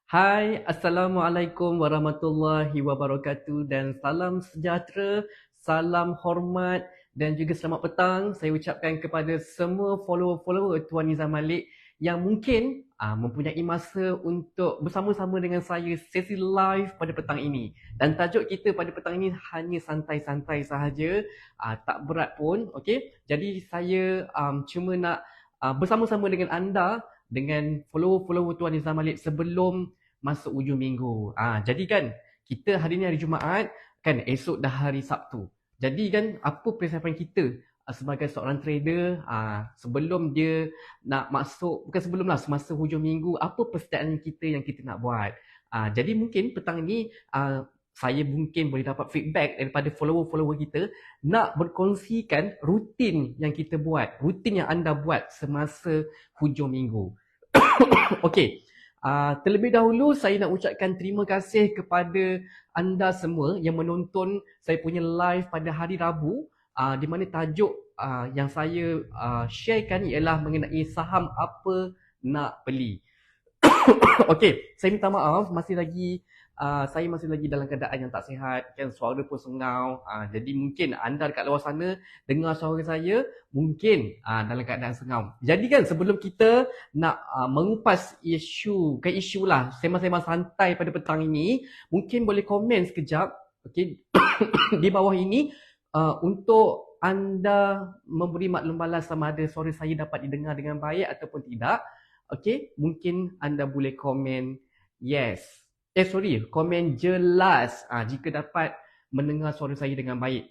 Hai, Assalamualaikum warahmatullahi wabarakatuh dan salam sejahtera, salam hormat dan juga selamat petang saya ucapkan kepada semua follower-follower Tuan Nizam Malik yang mungkin mempunyai masa untuk bersama-sama dengan saya sesi live pada petang ini. Dan tajuk kita pada petang ini hanya santai-santai sahaja, tak berat pun, okey. Jadi saya cuma nak bersama-sama dengan anda dengan follower-follower Tuan Nizam Malik sebelum masuk hujung minggu. Jadi kan kita hari ni hari Jumaat, kan esok dah hari Sabtu. Jadi kan apa persiapan kita sebagai seorang trader sebelum dia nak masuk, bukan sebelum lah, semasa hujung minggu, apa persediaan kita yang kita nak buat. Jadi mungkin petang ni saya mungkin boleh dapat feedback daripada follower-follower kita nak berkongsikan rutin yang kita buat, rutin yang anda buat semasa hujung minggu. Okey, terlebih dahulu saya nak ucapkan terima kasih kepada anda semua yang menonton saya punya live pada hari Rabu, di mana tajuk yang saya sharekan ialah mengenai saham apa nak beli. Okey, saya minta maaf saya masih lagi dalam keadaan yang tak sihat, kan, suara pun sengau. Jadi mungkin anda dekat luar sana dengar suara saya mungkin dalam keadaan sengau. Jadi kan sebelum kita nak mengupas isu, bukan isu lah, sembang-sembang santai pada petang ini, mungkin boleh komen sekejap, okey, di bawah ini untuk anda memberi maklum balas sama ada suara saya dapat didengar dengan baik ataupun tidak. Okey, mungkin anda boleh komen yes. Komen jelas jika dapat mendengar suara saya dengan baik.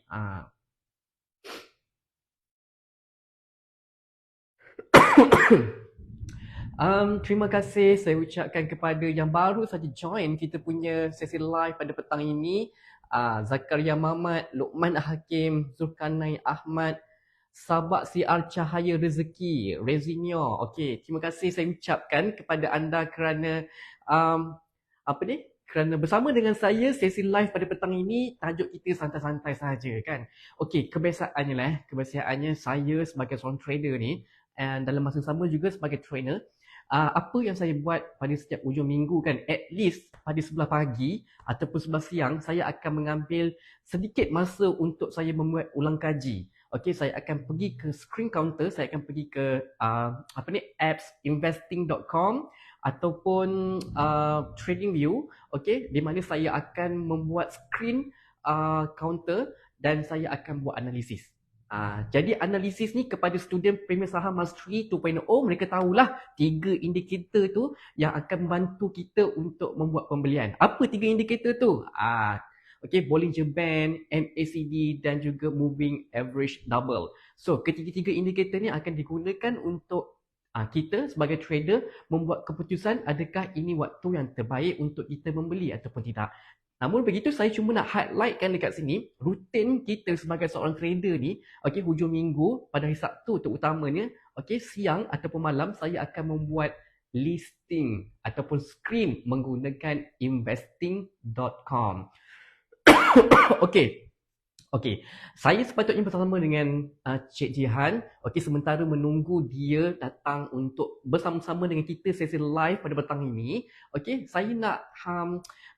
Terima kasih saya ucapkan kepada yang baru saja join kita punya sesi live pada petang ini. Zakaria Mamat, Luqman Hakim, Zulkarnain Ahmad, Sabak Siar Cahaya Rezeki, Rezinio. Okey, terima kasih saya ucapkan kepada anda kerana kerana bersama dengan saya sesi live pada petang ini. Tajuk kita santai-santai saja, kan. Okey, kebiasaannya saya sebagai seorang trader ni, dan dalam masa sama juga sebagai trainer, apa yang saya buat pada setiap hujung minggu, kan, at least pada sebelah pagi ataupun sebelah siang saya akan mengambil sedikit masa untuk saya membuat ulang kaji. Okey, saya akan pergi ke screen counter, saya akan pergi ke apps investing.com ataupun TradingView, okey, di mana saya akan membuat screen counter dan saya akan buat analisis. Jadi analisis ni kepada student Premier Saham Mastery 2.0, mereka tahulah 3 indikator tu yang akan membantu kita untuk membuat pembelian. Apa 3 indikator tu? Okay, Bollinger Band, MACD dan juga Moving Average Double. So, ketiga-tiga indikator ni akan digunakan untuk kita sebagai trader membuat keputusan adakah ini waktu yang terbaik untuk kita membeli ataupun tidak. Namun begitu, saya cuma nak highlightkan dekat sini, rutin kita sebagai seorang trader ni, okay, hujung minggu pada hari Sabtu terutamanya, okay, siang ataupun malam, saya akan membuat listing ataupun screen menggunakan investing.com. Okey. Saya sepatutnya bersama dengan Cik Jihan, sementara menunggu dia datang untuk bersama-sama dengan kita sesi live pada petang ini. Saya nak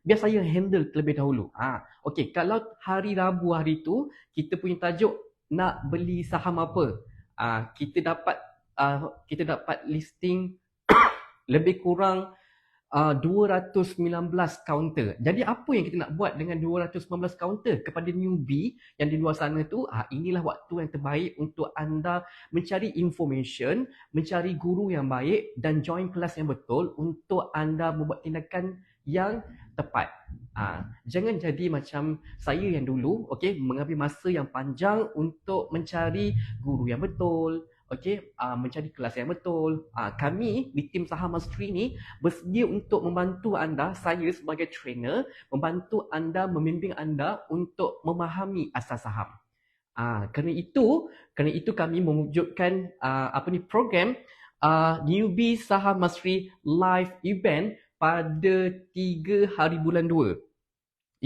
biar saya handle terlebih dahulu. Kalau hari Rabu hari tu kita punya tajuk nak beli saham apa? Kita dapat listing lebih kurang 219 counter. Jadi apa yang kita nak buat dengan 219 counter? Kepada newbie yang di luar sana tu, inilah waktu yang terbaik untuk anda mencari information, mencari guru yang baik dan join kelas yang betul untuk anda membuat tindakan yang tepat. Jangan jadi macam saya yang dulu, mengambil masa yang panjang untuk mencari guru yang betul, mencari kelas yang betul. Kami di tim Saham Mastery ni bersedia untuk membantu anda, saya sebagai trainer, membantu anda, membimbing anda untuk memahami asas saham. Kerana itu kami mewujudkan program Newbie Saham Mastery Live Event pada 3 hari bulan 2.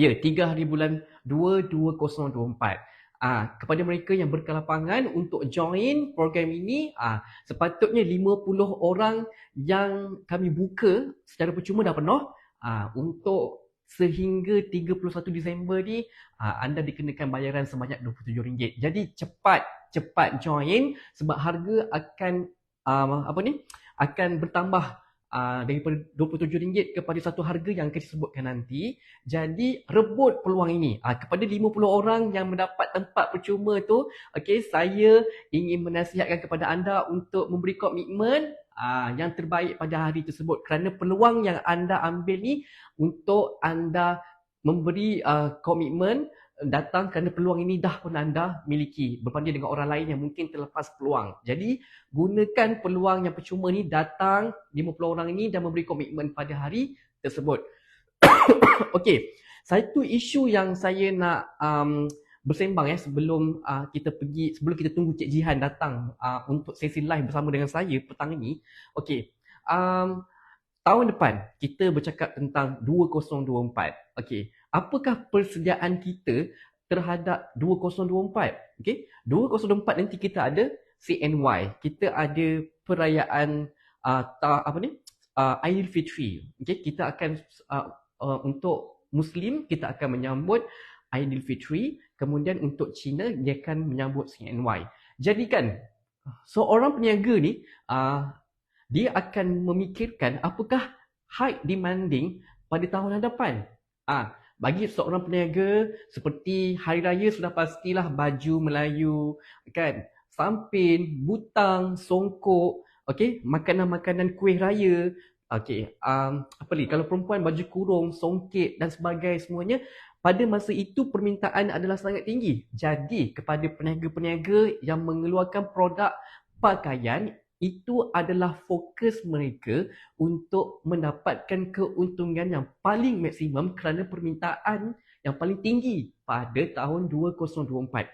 Ya, 3 hari bulan 2, 2024. Kepada mereka yang berkelapangan untuk join program ini, sepatutnya 50 orang yang kami buka secara percuma dah penuh. Untuk sehingga 31 Disember ni anda dikenakan bayaran sebanyak RM27. Jadi cepat join sebab harga akan akan bertambah daripada RM27 kepada satu harga yang akan disebutkan nanti. Jadi rebut peluang ini. Kepada 50 orang yang mendapat tempat percuma tu, saya ingin menasihatkan kepada anda untuk memberi komitmen yang terbaik pada hari tersebut, kerana peluang yang anda ambil ni untuk anda memberi komitmen datang kerana peluang ini dah pun anda miliki berbanding dengan orang lain yang mungkin terlepas peluang. Jadi gunakan peluang yang percuma ni, datang 50 orang ini dan memberi komitmen pada hari tersebut. Okey, satu isu yang saya nak bersembang sebelum sebelum kita tunggu Cik Jihan datang untuk sesi live bersama dengan saya petang ini. Okey, tahun depan kita bercakap tentang 2024. Okey, apakah persediaan kita terhadap 2024? Okey, 2024 nanti kita ada CNY, kita ada perayaan Aidilfitri. Okey, kita akan untuk Muslim kita akan menyambut Aidilfitri, kemudian untuk Cina dia akan menyambut CNY. Jadi kan seorang peniaga ni dia akan memikirkan apakah high demanding pada tahun hadapan. Bagi seorang peniaga, seperti hari raya sudah pastilah baju Melayu kan, sampin, butang, songkok, makanan-makanan kuih raya, apa lagi, kalau perempuan baju kurung, songket dan sebagainya semuanya. Pada masa itu permintaan adalah sangat tinggi. Jadi kepada peniaga-peniaga yang mengeluarkan produk pakaian, itu adalah fokus mereka untuk mendapatkan keuntungan yang paling maksimum kerana permintaan yang paling tinggi pada tahun 2024.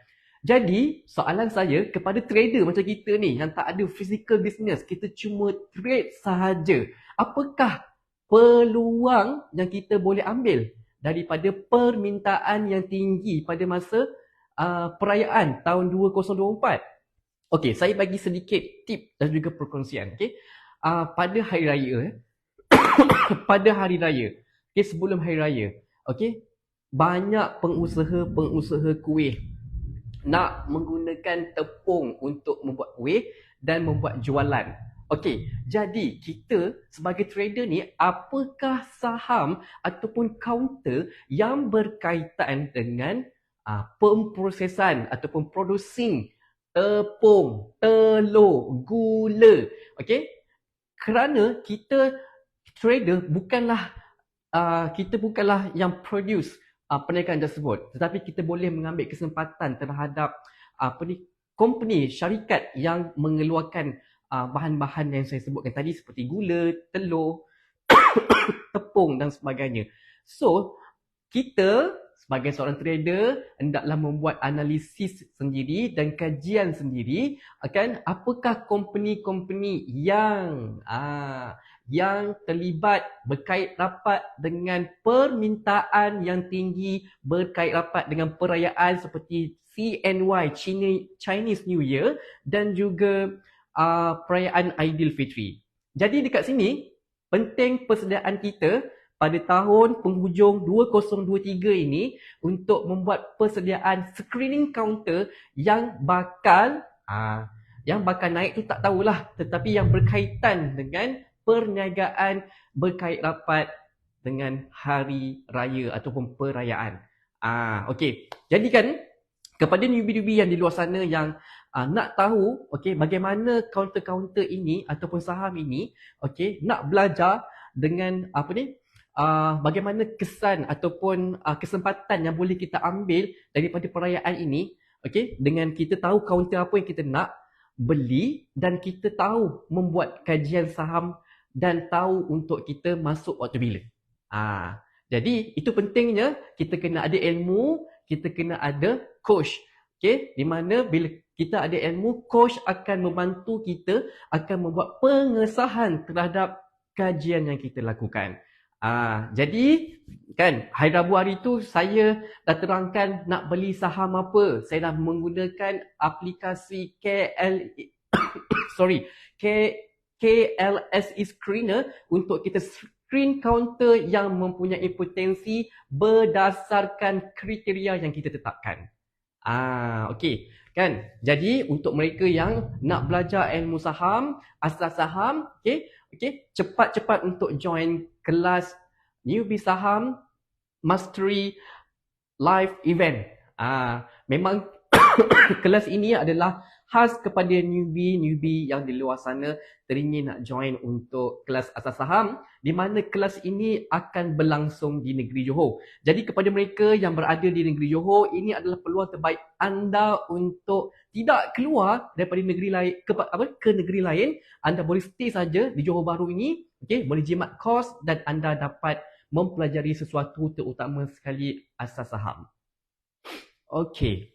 Jadi soalan saya kepada trader macam kita ni yang tak ada physical business, kita cuma trade sahaja, apakah peluang yang kita boleh ambil daripada permintaan yang tinggi pada masa perayaan tahun 2024? Okey, saya bagi sedikit tip dan juga perkongsian. Pada hari raya, pada hari raya, sebelum hari raya, banyak pengusaha kuih nak menggunakan tepung untuk membuat kuih dan membuat jualan. Jadi kita sebagai trader ni, apakah saham ataupun kaunter yang berkaitan dengan pemprosesan ataupun producing tepung, telur, gula. Kerana kita trader bukanlah yang produce perniagaan tersebut, tetapi kita boleh mengambil kesempatan terhadap company, syarikat yang mengeluarkan bahan-bahan yang saya sebutkan tadi seperti gula, telur, tepung dan sebagainya. So, kita sebagai seorang trader hendaklah membuat analisis sendiri dan kajian sendiri apakah company-company yang terlibat berkait rapat dengan permintaan yang tinggi, berkait rapat dengan perayaan seperti CNY, Chinese New Year, dan juga perayaan Aidilfitri. Jadi dekat sini penting persediaan kita pada tahun penghujung 2023 ini untuk membuat persediaan screening counter yang bakal naik tu tak tahulah, tetapi yang berkaitan dengan perniagaan berkait rapat dengan hari raya ataupun perayaan. Jadi kan kepada newbie-newbie yang di luar sana yang nak tahu bagaimana counter-counter ini ataupun saham ini, nak belajar dengan bagaimana kesan ataupun kesempatan yang boleh kita ambil daripada perayaan ini, dengan kita tahu kaunter apa yang kita nak beli dan kita tahu membuat kajian saham dan tahu untuk kita masuk waktu bila. Jadi itu pentingnya kita kena ada ilmu, kita kena ada coach. Di mana bila kita ada ilmu, coach akan membantu kita akan membuat pengesahan terhadap kajian yang kita lakukan. Jadi kan hari Rabu hari tu saya dah terangkan nak beli saham apa. Saya dah menggunakan aplikasi KLSE Screener untuk kita screen counter yang mempunyai potensi berdasarkan kriteria yang kita tetapkan. Okey. Kan? Jadi untuk mereka yang nak belajar ilmu saham, asas saham, okey, cepat-cepat untuk join kelas newbie saham mastery live event. Memang kelas ini adalah khas kepada newbie yang di luar sana teringin nak join untuk kelas asas saham, di mana kelas ini akan berlangsung di negeri Johor. Jadi kepada mereka yang berada di negeri Johor, ini adalah peluang terbaik anda untuk tidak keluar daripada negeri lain ke negeri lain. Anda boleh stay saja di Johor Bahru ini, okey, boleh jimat kos dan anda dapat mempelajari sesuatu terutama sekali asas saham. Okey.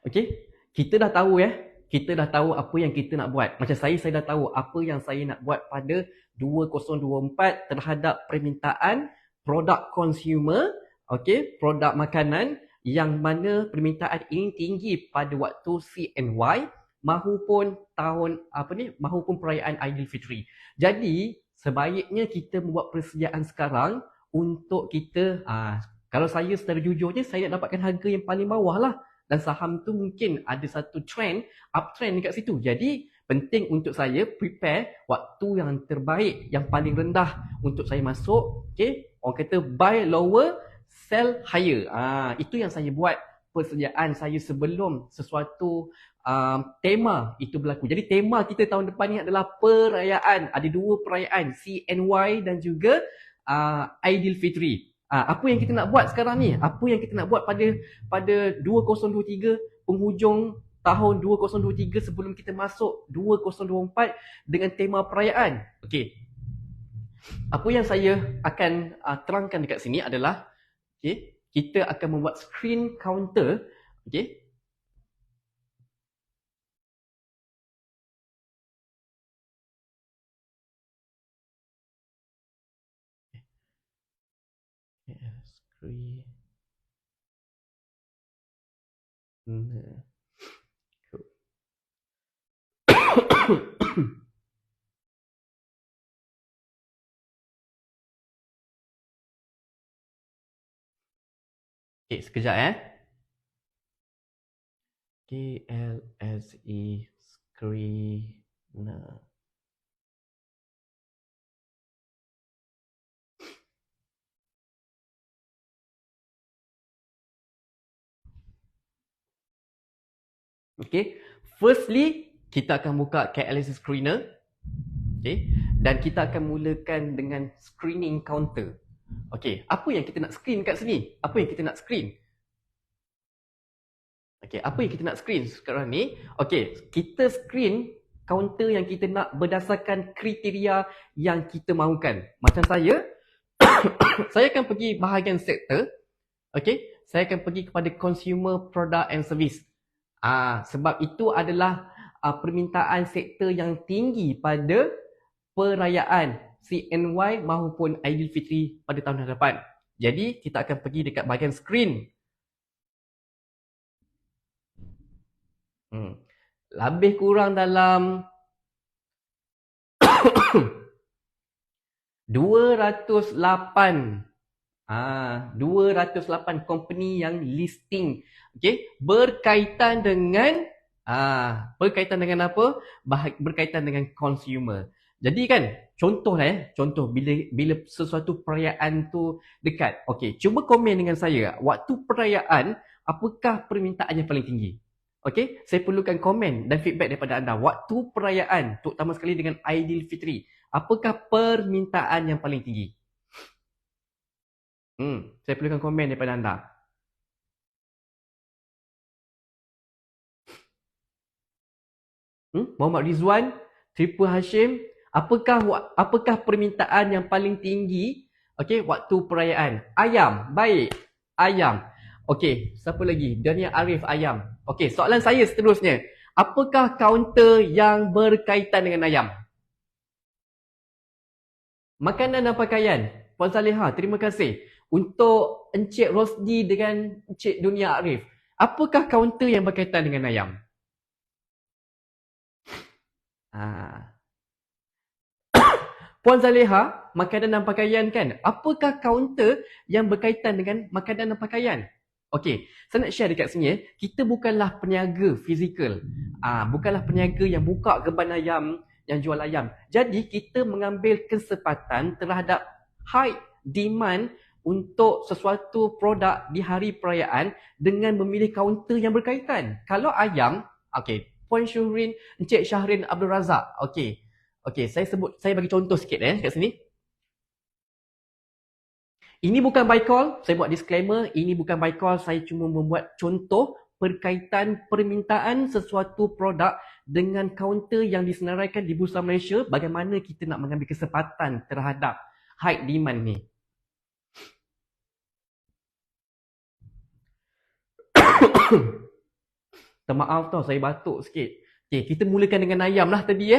Okey. Kita dah tahu kita dah tahu apa yang kita nak buat. Macam saya dah tahu apa yang saya nak buat pada 2024 terhadap permintaan produk consumer, okey, produk makanan yang mana permintaan ini tinggi pada waktu CNY mahupun mahupun perayaan Aidilfitri. Jadi, sebaiknya kita membuat persediaan sekarang untuk kita kalau saya secara jujurnya saya nak dapatkan harga yang paling bawah lah. Dan saham tu mungkin ada satu trend, uptrend dekat situ. Jadi penting untuk saya prepare waktu yang terbaik, yang paling rendah untuk saya masuk. Okay? Orang kata buy lower, sell higher. Itu yang saya buat persediaan saya sebelum sesuatu tema itu berlaku. Jadi tema kita tahun depan ni adalah perayaan. Ada dua perayaan, CNY dan juga Aidilfitri. Apa yang kita nak buat sekarang ni? Apa yang kita nak buat pada 2023, penghujung tahun 2023 sebelum kita masuk 2024 dengan tema perayaan? Okey. Apa yang saya akan terangkan dekat sini adalah kita akan membuat screen counter. Okey. Screen. Sekejap KLSE screener. Okay. Firstly, kita akan buka KLSE screener. Okay. Dan kita akan mulakan dengan screening counter. Okay. Apa yang kita nak screen kat sini? Apa yang kita nak screen? Okay. Apa yang kita nak screen sekarang ni? Okay. Kita screen counter yang kita nak berdasarkan kriteria yang kita mahukan. Macam saya, saya akan pergi bahagian sektor. Okay. Saya akan pergi kepada consumer product and service. Sebab itu adalah permintaan sektor yang tinggi pada perayaan CNY maupun Aidilfitri pada tahun hadapan. Jadi kita akan pergi dekat bahagian screen. Lebih kurang dalam 208 company yang listing, berkaitan dengan apa? Berkaitan dengan consumer. Jadi kan, contoh bila sesuatu perayaan tu dekat. Cuba komen dengan saya, waktu perayaan apakah permintaan yang paling tinggi? Saya perlukan komen dan feedback daripada anda. Waktu perayaan, terutama sekali dengan Aidilfitri, apakah permintaan yang paling tinggi? Saya perlukan komen daripada anda. Muhammad Rizwan, Triple Hashim, apakah permintaan yang paling tinggi waktu perayaan? Ayam, baik. Ayam. Siapa lagi? Dania Arif, ayam. Soalan saya seterusnya. Apakah kaunter yang berkaitan dengan ayam? Makanan dan pakaian. Puan Saleha, terima kasih. Untuk Encik Rosdi dengan Encik Dunia Arif. Apakah kaunter yang berkaitan dengan ayam? Puan Zaleha, makanan dan pakaian kan? Apakah kaunter yang berkaitan dengan makanan dan pakaian? Okey, saya nak share dekat sini. Kita bukanlah peniaga fizikal. Bukanlah peniaga yang buka geban ayam, yang jual ayam. Jadi, kita mengambil kesempatan terhadap high demand untuk sesuatu produk di hari perayaan dengan memilih kaunter yang berkaitan. Kalau ayam, okey, Puan Syuhrin, Encik Syahrin Abdul Razak. Okey, saya bagi contoh sikit kat sini. Ini bukan by call, saya buat disclaimer, ini bukan by call, saya cuma membuat contoh berkaitan permintaan sesuatu produk dengan kaunter yang disenaraikan di Bursa Malaysia, bagaimana kita nak mengambil kesempatan terhadap high demand ni. Maaf tau, saya batuk sikit. Okey, kita mulakan dengan ayam lah tadi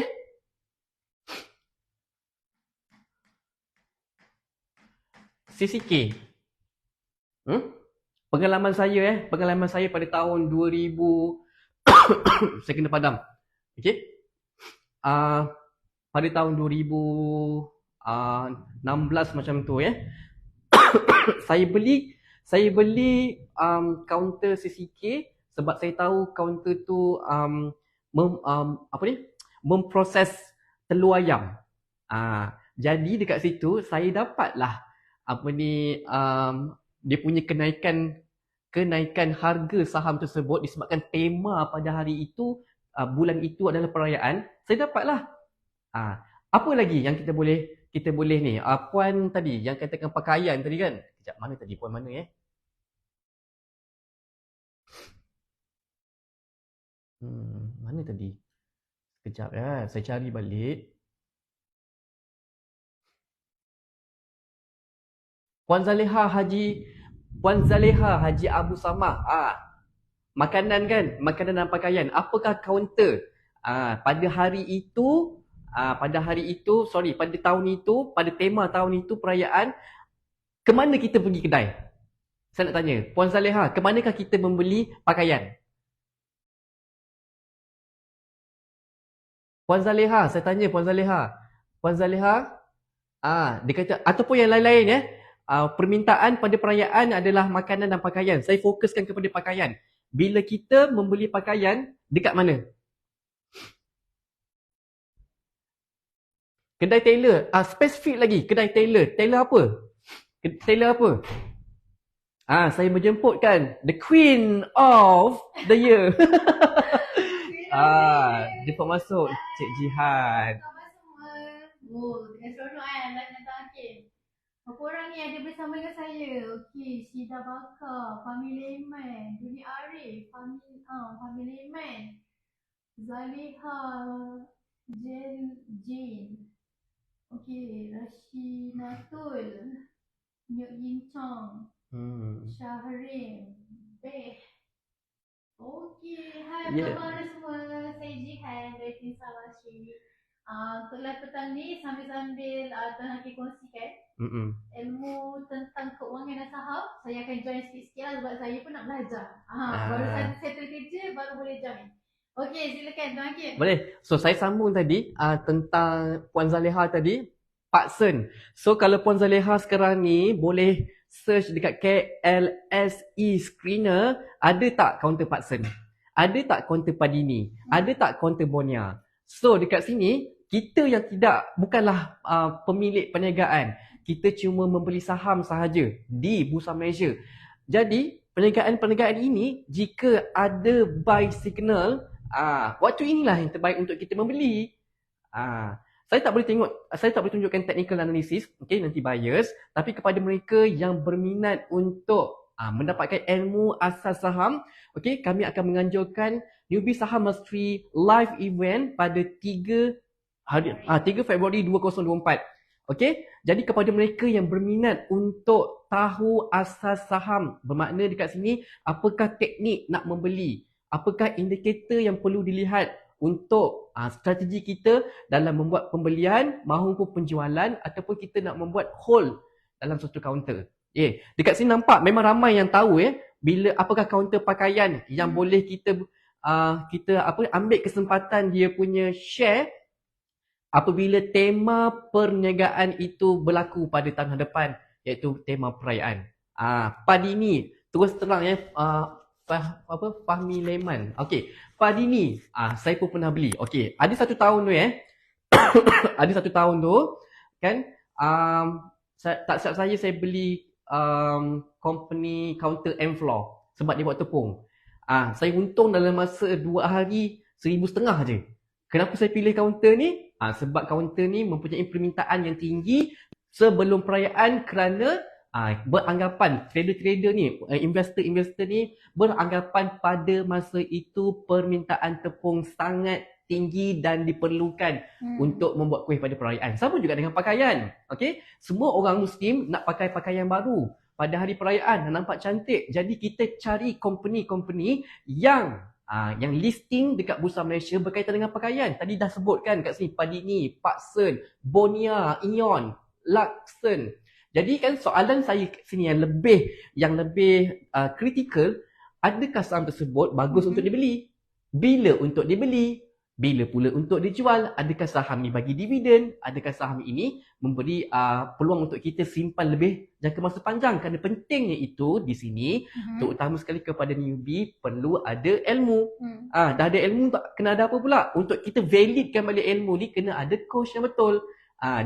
CCK. Pengalaman saya pada tahun 2000 saya kena padam. Okey. Pada tahun 2016 macam tu saya beli kaunter CCK sebab saya tahu kaunter tu memproses telur ayam. Jadi dekat situ saya dapatlah dia punya kenaikan harga saham tersebut disebabkan tema pada hari itu, bulan itu adalah perayaan. Saya dapatlah. Apa lagi yang kita boleh ni? Puan tadi yang katakan pakaian tadi kan? Kejap, mana tadi? Puan mana mana tadi? Kejap saya cari balik. Puan Zaleha Haji Abu Samah. Makanan kan? Makanan dan pakaian. Apakah kaunter? Pada tahun itu, pada tema tahun itu perayaan, ke mana kita pergi kedai? Saya nak tanya, Puan Zaleha, ke manakah kita membeli pakaian? Puan Zaleha, saya tanya Puan Zaleha. Puan Zaleha, dia kata, ataupun yang lain-lain permintaan pada perayaan adalah makanan dan pakaian. Saya fokuskan kepada pakaian. Bila kita membeli pakaian, dekat mana? Kedai tailor. Spesifik lagi, kedai tailor. Tailor apa? Saya menjemputkan the Queen of the Year. Jemput masuk Cik Jihan. Selamat semua. Dengan seronok kan datang Hakim. Apa orang ni ada bersama dengan saya? Okey, Syida Bakar, Fahmi Leman, Dunia Arif, Fahmi Leman, Zaliha Jane. Okey, Rashinatul, Nyuk Yin Chong, Syahrin, Beh. Okey, hai apa khabar semua? Saya Jihan dari Tim Sawasri. Kelas petang ni sambil-sambil Tuan Hakim kongsikan ilmu tentang keuangan dan saham. Saya akan join sikit-sikit lah sebab saya pun nak belajar. Baru settle kerja baru boleh join. Okey, silakan Tuan Hakim. Boleh. So saya sambung tadi tentang Puan Zaleha tadi, Pak Sen. So kalau Puan Zaleha sekarang ni boleh search dekat KLSE Screener, ada tak kaunter Pak Sen? Ada tak kaunter Padini? Ada tak kaunter Bonia? So dekat sini, kita yang bukanlah pemilik perniagaan. Kita cuma membeli saham sahaja di Bursa Malaysia. Jadi, perniagaan ini, jika ada buy signal, waktu inilah yang terbaik untuk kita membeli. Saya tak boleh tunjukkan technical analysis, nanti bias, tapi kepada mereka yang berminat untuk mendapatkan ilmu asas saham, kami akan menganjurkan Newbie Saham Mastery live event pada 3 Februari 2024. Jadi kepada mereka yang berminat untuk tahu asas saham, bermakna dekat sini apakah teknik nak membeli, apakah indikator yang perlu dilihat untuk strategi kita dalam membuat pembelian maupun penjualan ataupun kita nak membuat hold dalam suatu kaunter. Dekat sini nampak memang ramai yang tahu bila apakah kaunter pakaian yang boleh kita ambil kesempatan dia punya share apabila tema perniagaan itu berlaku pada tahun depan, iaitu tema perayaan. Padini, terus terang Fahmi Leman. Okey, Padini, saya pun pernah beli. Okey, ada 1 tahun tu ada 1 tahun tu kan, tak silap saya beli company counter M-Floor sebab dia buat tepung. Saya untung dalam masa 2 hari 1,500 je. Kenapa saya pilih kaunter ni? Sebab kaunter ni mempunyai permintaan yang tinggi sebelum perayaan kerana beranggapan trader-trader ni, investor-investor ni beranggapan pada masa itu permintaan tepung sangat tinggi dan diperlukan untuk membuat kuih pada perayaan. Sama juga dengan pakaian. Okey, semua orang Muslim nak pakai pakaian baru pada hari perayaan, nampak cantik. Jadi kita cari company-company yang listing dekat Bursa Malaysia berkaitan dengan pakaian. Tadi dah sebutkan kat sini Padini, Paksen, Bonia, Ion, Laksen. Jadi kan soalan saya kat sini yang lebih kritikal, adakah saham tersebut bagus untuk dibeli? Bila untuk dibeli? Bila pula untuk dijual? Adakah saham ni bagi dividen? Adakah saham ini memberi peluang untuk kita simpan lebih jangka masa panjang? Kerana pentingnya itu di sini, terutama sekali kepada newbie, perlu ada ilmu. Dah ada ilmu, kena ada apa pula? Untuk kita validkan balik ilmu ni, kena ada coach yang betul.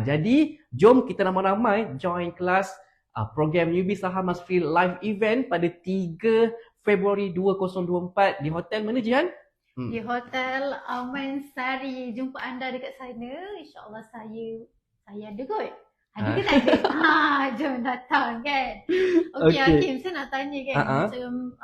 Jadi, jom kita ramai-ramai join kelas program Newbie Saham Must Free live event pada 3 Februari 2024 di hotel mana, Jihan? Di Hotel Aman Sari. Jumpa anda dekat sana. InsyaAllah saya ada kot. Ada ke tak ada? Jom datang kan. Okay, Hakim, saya nak tanya kan. Macam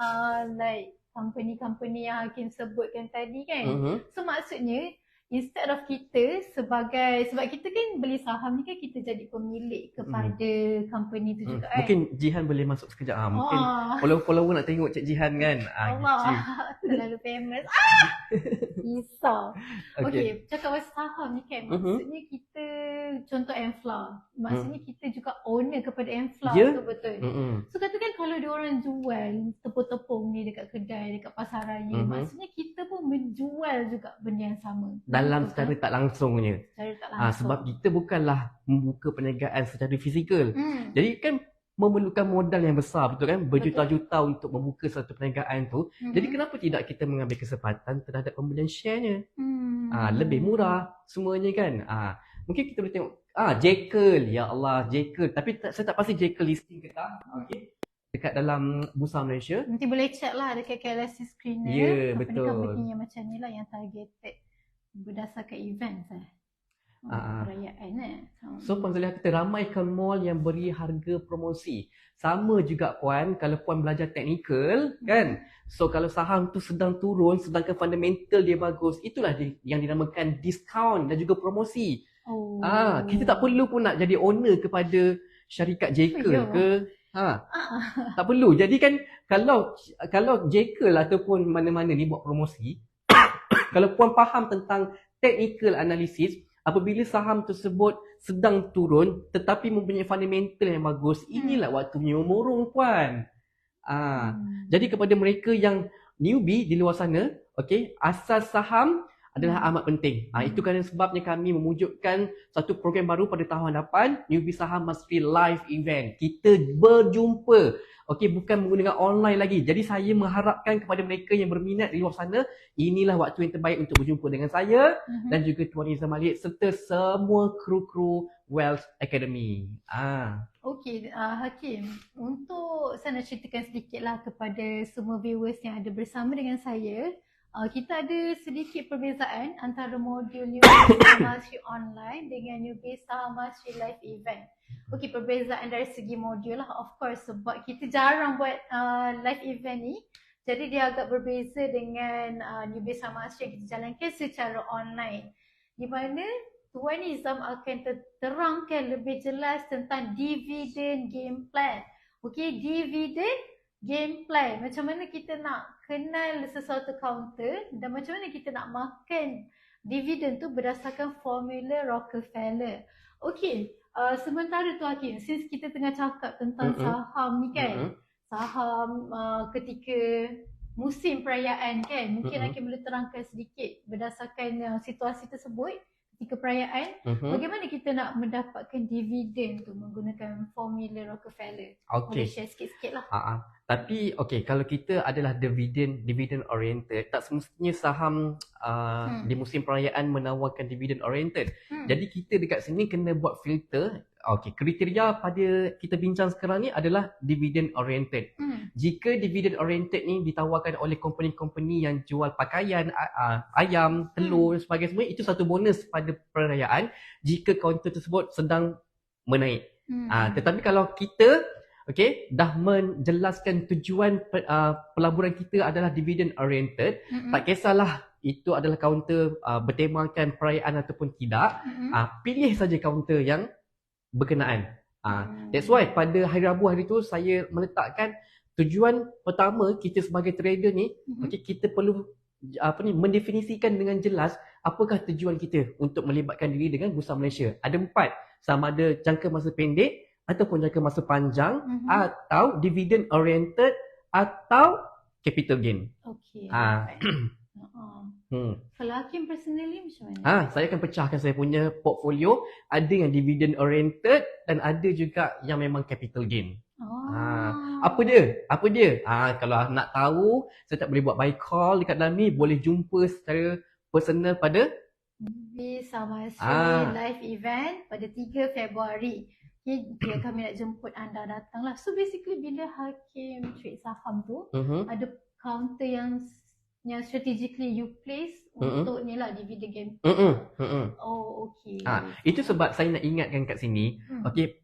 like company-company yang Hakim sebutkan tadi kan. So maksudnya, instead of kita sebab kita kan beli saham ni kan kita jadi pemilik kepada company tu juga kan. Mungkin Jihan boleh masuk sekejap. Mungkin follower nak tengok Cik Jihan kan. Allah, terlalu famous. Risau. Okay, cakap pasal saham ni kan, maksudnya kita contoh M-Flour. Maksudnya kita juga owner kepada M-Flour tu betul. So katakan kalau diorang jual tepung-tepung ni dekat kedai, dekat pasarannya, maksudnya kita pun menjual juga benda yang sama. Dalam secara tak langsungnya. Sebab kita bukanlah membuka perniagaan secara fizikal. Jadi kan memerlukan modal yang besar, betul kan? Berjuta-juta untuk membuka satu perniagaan tu. Jadi kenapa tidak kita mengambil kesempatan terhadap pembelian share-nya? Lebih murah semuanya kan. Mungkin kita boleh tengok Jekyll, ya Allah, Jekyll. Tapi saya tak pasti Jekyll listing ke tak. Okay, dekat dalam Bursa Malaysia. Nanti boleh check lah dekat KLSC screener. Ya, betul. Company-company yang macam ni lah yang targeted berdasarkan event perayaan So Puan Zaliha kata ramaikan mall yang beri harga promosi. Sama juga Puan, kalau Puan belajar teknikal kan. So kalau saham tu sedang turun sedangkan fundamental dia bagus, itulah yang dinamakan diskaun dan juga promosi. Kita tak perlu pun nak jadi owner kepada syarikat Jekyll ke. Tak perlu. Jadi kan kalau Jekyll ataupun mana-mana ni buat promosi, kalau Puan faham tentang technical analysis, apabila saham tersebut sedang turun tetapi mempunyai fundamental yang bagus, inilah waktunya memurung Puan. Jadi kepada mereka yang newbie di luar sana, okey, asas saham adalah amat penting. Itu kerana sebabnya kami memujukkan satu program baru pada tahun hadapan, Newbie Saham Must Free live event. Kita berjumpa. Okey, bukan menggunakan online lagi. Jadi saya mengharapkan kepada mereka yang berminat di luar sana, inilah waktu yang terbaik untuk berjumpa dengan saya dan juga Tuan Izzah Malik serta semua kru-kru Wealth Academy. Okey, Hakim, untuk saya nak ceritakan sedikitlah kepada semua viewers yang ada bersama dengan saya. Kita ada sedikit perbezaan antara modul Newbie Saham Must Free online dengan Newbie Saham Must Free live event. Okey, perbezaan dari segi modul lah, of course, sebab kita jarang buat live event ni. Jadi dia agak berbeza dengan Newbie Saham Must Free yang kita jalankan secara online. Di mana Tuan Nizam akan terangkan lebih jelas tentang dividend game plan. Okey, dividend game plan. Macam mana kita nak kenal sesuatu counter dan macam mana kita nak makan dividen tu berdasarkan formula Rockefeller. Okey, sementara tu Hakim, since kita tengah cakap tentang saham ni kan, saham ketika musim perayaan kan, mungkin Hakim boleh terangkan sedikit berdasarkan situasi tersebut ketika perayaan, bagaimana kita nak mendapatkan dividen tu menggunakan formula Rockefeller. Boleh share sikit-sikit lah. Tapi kalau kita adalah dividen oriented, tak semestinya saham di musim perayaan menawarkan dividen oriented. Jadi kita dekat sini kena buat filter. Kriteria pada kita bincang sekarang ni adalah dividen oriented. Jika dividen oriented ni ditawarkan oleh company-company yang jual pakaian, ayam, telur dan sebagainya, semua itu satu bonus pada perayaan jika kaunter tersebut sedang menaik. Tetapi kalau kita dah menjelaskan tujuan pelaburan kita adalah dividen oriented, tak kisahlah itu adalah kaunter bertemakan perayaan ataupun tidak, pilih saja kaunter yang berkenaan. That's why pada hari Rabu hari tu saya meletakkan tujuan pertama kita sebagai trader ni, kita perlu mendefinisikan dengan jelas apakah tujuan kita untuk melibatkan diri dengan Bursa Malaysia. Ada 4, sama ada jangka masa pendek ataupun jangka masa panjang, atau dividend oriented atau capital gain. Kalau Hakim personally macam mana? Saya akan pecahkan saya punya portfolio. Ada yang dividend oriented dan ada juga yang memang capital gain. Apa dia? Kalau nak tahu, saya tak boleh buat by call dekat dalam ni, boleh jumpa secara personal pada Bursa Malaysia live event pada 3 Februari. Kami nak jemput anda datang lah. So basically bila Hakim trade saham tu, ada counter yang strategically you place untuk ni lah dividen gain. Itu sebab saya nak ingatkan kat sini,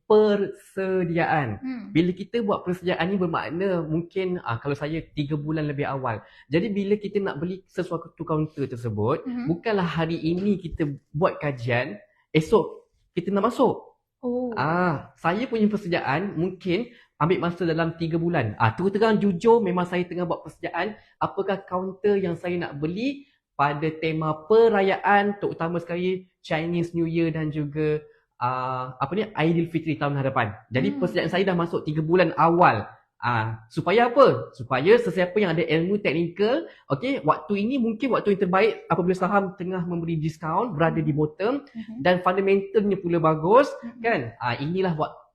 persediaan. Bila kita buat persediaan ni bermakna mungkin kalau saya 3 bulan lebih awal. Jadi bila kita nak beli sesuatu counter tersebut, bukanlah hari ini kita buat kajian, esok kita nak masuk. Saya punya persediaan mungkin ambil masa dalam 3 bulan. Terus terang jujur, memang saya tengah buat persediaan apakah kaunter yang saya nak beli pada tema perayaan, terutama sekali Chinese New Year dan juga Aidilfitri tahun hadapan. Jadi persediaan saya dah masuk 3 bulan awal. Supaya apa? Supaya sesiapa yang ada ilmu teknikal, waktu ini mungkin waktu yang terbaik apabila saham tengah memberi diskaun, berada di bottom dan fundamentalnya pula bagus, kan? Inilah waktu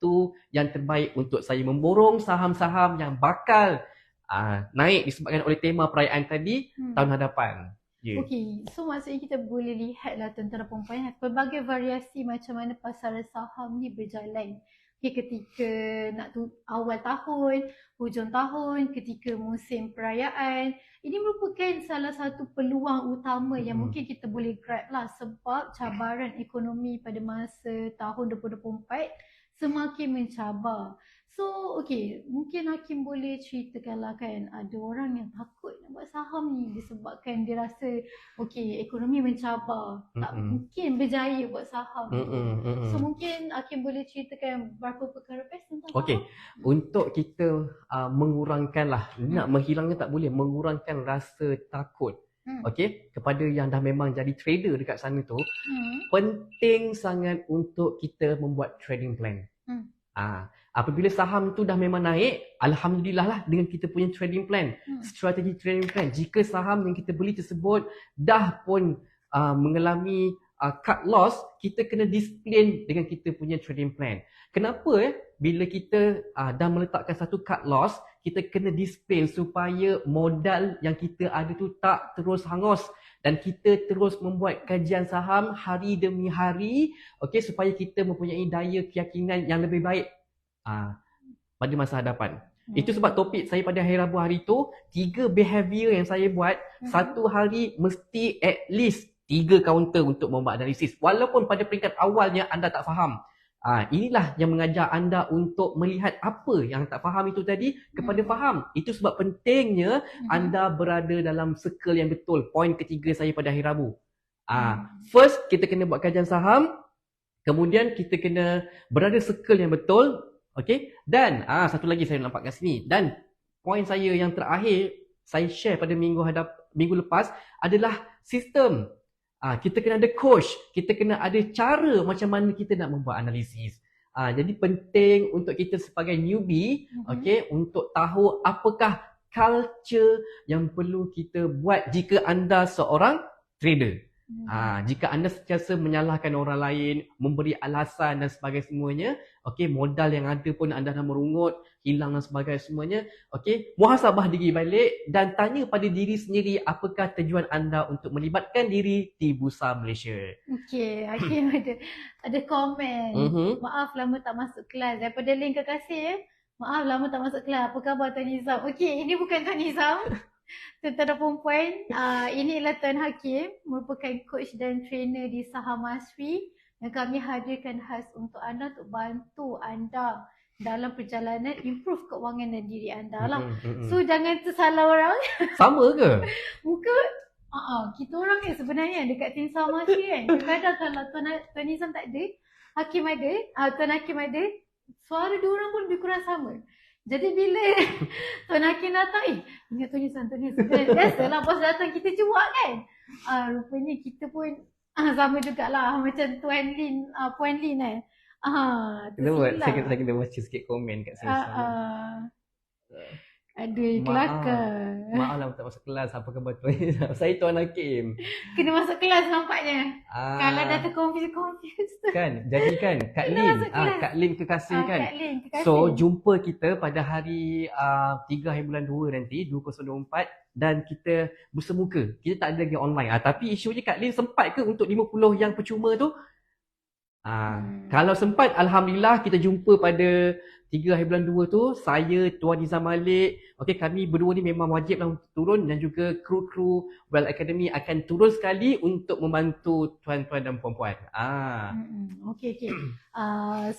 yang terbaik untuk saya memborong saham-saham yang bakal naik disebabkan oleh tema perayaan tadi tahun hadapan. So maksudnya kita boleh lihatlah tuan-tuan dan puan-puan, pelbagai variasi macam mana pasaran saham ni berjalan. Ketika awal tahun, hujung tahun, ketika musim perayaan, ini merupakan salah satu peluang utama yang mungkin kita boleh grab lah, sebab cabaran ekonomi pada masa tahun 2024 semakin mencabar. So mungkin Hakim boleh ceritakanlah kan, ada orang yang takut nak buat saham ni disebabkan dia rasa ekonomi mencabar, tak mungkin berjaya buat saham. So mungkin Hakim boleh ceritakan beberapa perkara best tentang saham. Untuk kita mengurangkanlah, nak menghilangkan tak boleh, mengurangkan rasa takut kepada yang dah memang jadi trader dekat sana tu, penting sangat untuk kita membuat trading plan. Apabila saham tu dah memang naik, alhamdulillah lah dengan kita punya trading plan, strategi trading plan. Jika saham yang kita beli tersebut dah pun mengalami cut loss, kita kena disiplin dengan kita punya trading plan. Kenapa? Bila kita dah meletakkan satu cut loss, kita kena disiplin supaya modal yang kita ada tu tak terus hangus. Dan kita terus membuat kajian saham hari demi hari, supaya kita mempunyai daya keyakinan yang lebih baik pada masa hadapan. Itu sebab topik saya pada hari Rabu hari tu, 3 behavior yang saya buat. Satu hari mesti at least 3 counter untuk membuat analisis. Walaupun pada peringkat awalnya anda tak faham. Inilah yang mengajar anda untuk melihat apa yang tak faham itu tadi kepada faham. Itu sebab pentingnya anda berada dalam circle yang betul. Poin ketiga saya pada hari Rabu. First, kita kena buat kajian saham. Kemudian kita kena berada circle yang betul. Dan satu lagi saya nampakkan sini. Dan poin saya yang terakhir saya share pada minggu lepas adalah sistem. Kita kena ada coach, kita kena ada cara macam mana kita nak membuat analisis. Jadi penting untuk kita sebagai newbie, untuk tahu apakah culture yang perlu kita buat jika anda seorang trader. Jika anda sentiasa menyalahkan orang lain, memberi alasan dan sebagainya semuanya, modal yang ada pun anda dah merungut, hilang dan sebagainya semuanya, muhasabah diri balik dan tanya pada diri sendiri apakah tujuan anda untuk melibatkan diri di Bursa Malaysia. Hakim ada komen. Maaf lama tak masuk kelas. Daripada link kekasih maaf lama tak masuk kelas. Apa khabar Tuan Nizam? Ini bukan Tuan Nizam. Tuan-tuan dan puan-puan, ini ialah Tuan Hakim, merupakan coach dan trainer di Saham Masri yang kami hadirkan khas untuk anda, untuk bantu anda dalam perjalanan improve keuangan dan diri anda lah. So jangan tersalah orang. Sama ke? Muka kita orang ni sebenarnya dekat tim Saham Masri kan. Kadang kalau Tuan Nizam tak ada, Hakim ada, Tuan Hakim ada, suara diorang pun lebih kurang sama. Jadi bila Tuan Hakim datang, ingat Tuan Nizam. Biasalah bos datang kita cuak kan. Rupanya kita pun sama jugalah macam Tuan Lin, Puan Lin kan. Saya kena baca sikit komen kat sini. Aduh, kelakar. Maaf lah tak masuk kelas. Apa khabar Tuan Nizam? Saya Tuan Hakim. Kena masuk kelas nampaknya. Kalau dah terconfuse kan. Jadi kan Kak Lin, Kak Lin kekasih kan. So jumpa kita pada hari 3 hari bulan 2 nanti 2024 dan kita bersemuka. Kita tak ada lagi online. Tapi isunya Kak Lin sempat ke untuk 50 yang percuma tu? Kalau sempat, alhamdulillah kita jumpa pada 3 hari bulan 2 tu. Saya, Tuan Nizam Malik, kami berdua ni memang wajib lah untuk turun dan juga kru-kru Well Academy akan turun sekali untuk membantu tuan-tuan dan puan-puan.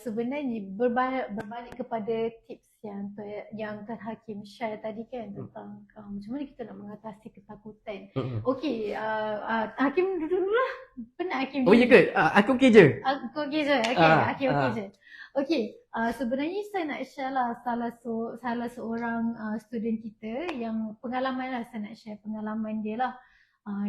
Sebenarnya berbalik kepada tips yang Tuan Hakim share tadi kan tentang macam mana kita nak mengatasi ketakutan. Hakim dulu lah. Penat Hakim. Ya ke? Aku okey je. Aku okey je. Sebenarnya saya nak share lah salah seorang student kita yang pengalaman lah, saya nak share pengalaman dia lah.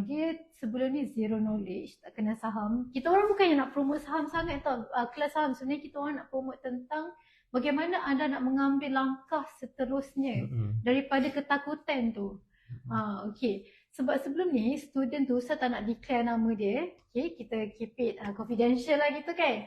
Dia sebelum ni zero knowledge, tak kenal saham. Kita orang bukannya nak promote saham sangat tau. Kelas saham sebenarnya kita orang nak promote tentang bagaimana anda nak mengambil langkah seterusnya daripada ketakutan tu. Sebab sebelum ni student tu, saya tak nak declare nama dia. Kita keep it confidential lah gitu kan.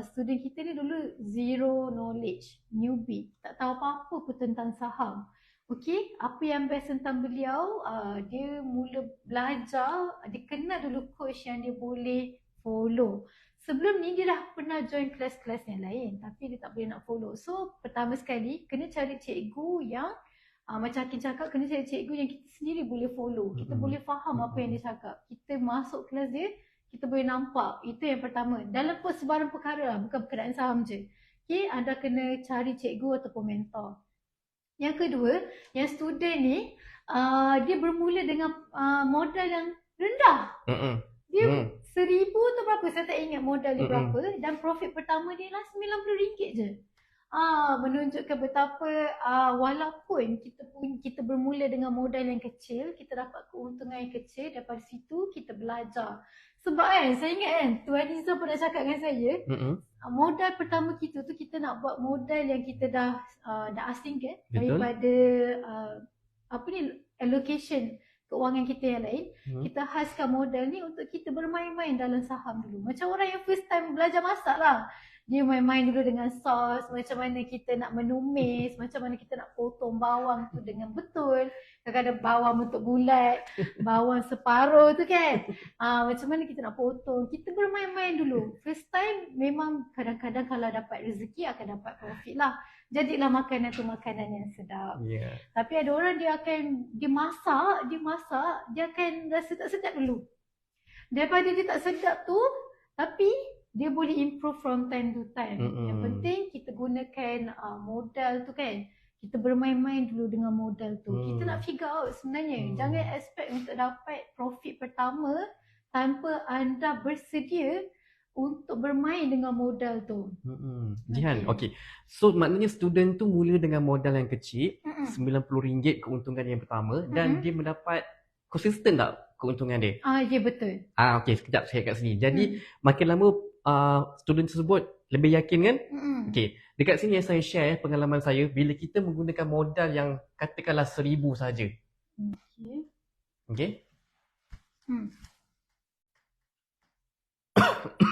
Student kita ni dulu zero knowledge, newbie, tak tahu apa-apa pun tentang saham. Apa yang best tentang beliau, dia mula belajar, dia kenal dulu coach yang dia boleh follow. Sebelum ni dia dah pernah join kelas-kelas yang lain tapi dia tak boleh nak follow. So pertama sekali kena cari cikgu yang macam Hakim cakap, kena cari cikgu yang kita sendiri boleh follow. Kita boleh faham apa yang dia cakap. Kita masuk kelas dia, kita boleh nampak. Itu yang pertama. Dalam sebarang perkara lah, bukan berkenaan saham je. Anda kena cari cikgu ataupun mentor. Yang kedua, yang student ni dia bermula dengan modal yang rendah. Dia 1,000 tu berapa, saya tak ingat modal dia berapa, dan profit pertama dia lah RM90 je. Menunjukkan betapa walaupun kita bermula dengan modal yang kecil, kita dapat keuntungan yang kecil, daripada situ kita belajar. Sebab kan, saya ingat kan, Tuan Nizam pernah cakap dengan saya, modal pertama kita tu, kita nak buat modal yang kita dah asingkan daripada allocation keuangan kita yang lain. Kita khaskan modal ni untuk kita bermain-main dalam saham dulu. Macam orang yang first time belajar masak lah. Dia main-main dulu dengan sos, macam mana kita nak menumis, macam mana kita nak potong bawang tu dengan betul. Kadang-kadang bawang bentuk bulat, bawang separuh tu kan. Macam mana kita nak potong. Kita bermain-main dulu. First time memang kadang-kadang kalau dapat rezeki akan dapat profit lah. Jadilah makanan tu makanan yang sedap. Tapi ada orang dia masak, dia akan rasa tak sedap dulu. Daripada dia tak sedap tu, tapi dia boleh improve from time to time. Yang penting kita gunakan modal tu kan. Kita bermain-main dulu dengan modal tu. Kita nak figure out sebenarnya. Jangan expect untuk dapat profit pertama tanpa anda bersedia untuk bermain dengan modal tu. Jihan, okay. So maknanya student tu mula dengan modal yang kecil, RM90 keuntungan yang pertama, dan dia mendapat konsisten tak keuntungan dia? Ya betul. Okay, sekejap saya kat sini. Jadi makin lama student tersebut lebih yakin kan? Okay, dekat sini saya share pengalaman saya bila kita menggunakan modal yang katakanlah RM1,000 saja. Okay.